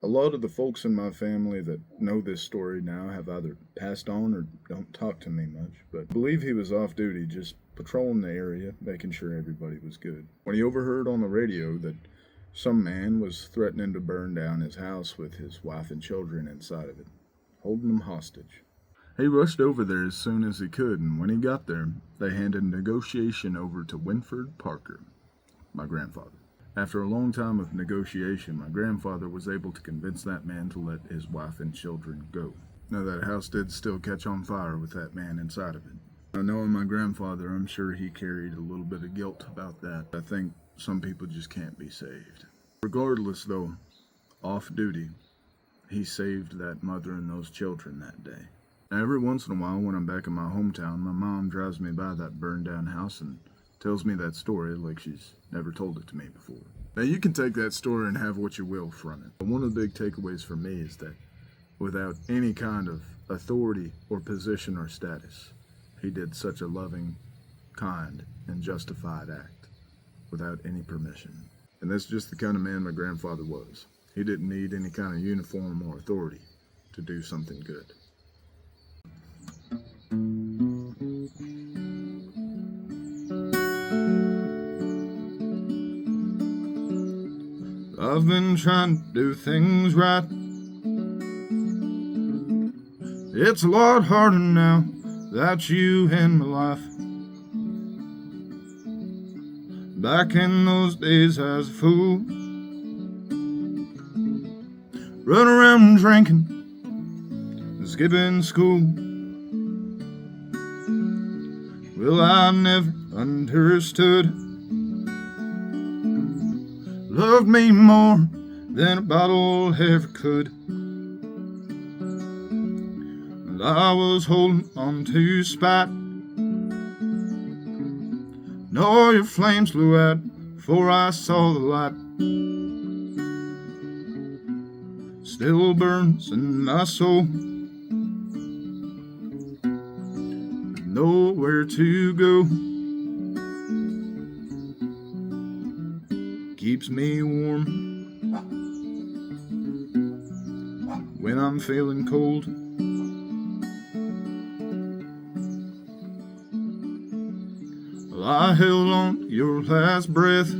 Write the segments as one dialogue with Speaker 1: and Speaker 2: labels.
Speaker 1: A lot of the folks in my family that know this story now have either passed on or don't talk to me much, but I believe he was off duty just patrolling the area, making sure everybody was good, when he overheard on the radio that some man was threatening to burn down his house with his wife and children inside of it, holding them hostage. He rushed over there as soon as he could, and when he got there, they handed negotiation over to Winford Parker, my grandfather. After a long time of negotiation, my grandfather was able to convince that man to let his wife and children go. Now, that house did still catch on fire with that man inside of it. Now, knowing my grandfather, I'm sure he carried a little bit of guilt about that. I think some people just can't be saved. Regardless, though, off duty, he saved that mother and those children that day. Now, every once in a while, when I'm back in my hometown, my mom drives me by that burned down house and tells me that story like she's never told it to me before. Now, you can take that story and have what you will from it, but one of the big takeaways for me is that without any kind of authority or position or status, he did such a loving, kind, and justified act without any permission. And that's just the kind of man my grandfather was. He didn't need any kind of uniform or authority to do something good. I've been trying to do things right. It's a lot harder now without you in my life. Back in those days I was a fool, run around drinking, skipping school. Well, I never understood loved me more than a bottle ever could. And I was holding on to spite, and all your flames blew out before I saw the light. Still burns in my soul, nowhere to go. Keeps me warm when I'm feeling cold. Well, I held on to your last breath.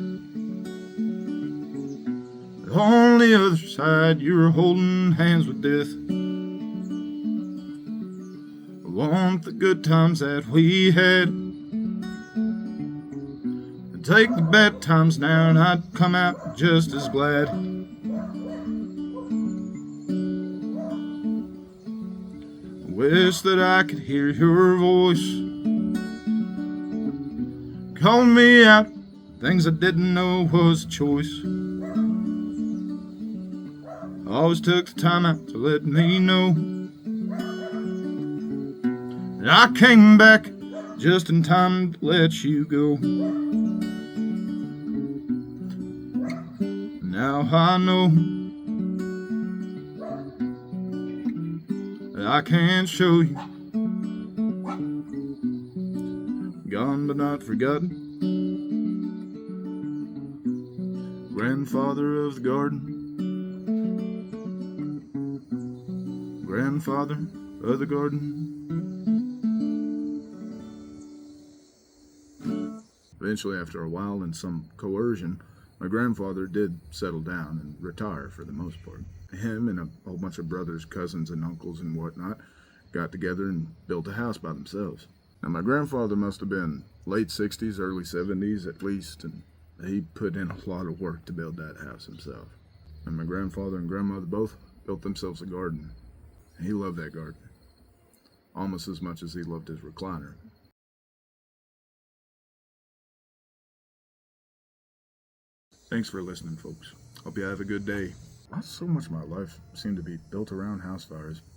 Speaker 1: On the other side, you're holding hands with death. I want the good times that we had, take the bad times now, and I'd come out just as glad. I wish that I could hear your voice calling me out things I didn't know was a choice. Always took the time out to let me know that I came back just in time to let you go. Now I know that I can't show you, gone but not forgotten, grandfather of the garden, grandfather of the garden. Eventually, after a while and some coercion, my grandfather did settle down and retire for the most part. Him and a whole bunch of brothers, cousins, and uncles and whatnot got together and built a house by themselves. Now, my grandfather must have been late 60s, early 70s at least, and he put in a lot of work to build that house himself. And my grandfather and grandmother both built themselves a garden. And he loved that garden almost as much as he loved his recliner. Thanks for listening, folks. Hope you have a good day. So much of my life seemed to be built around house fires.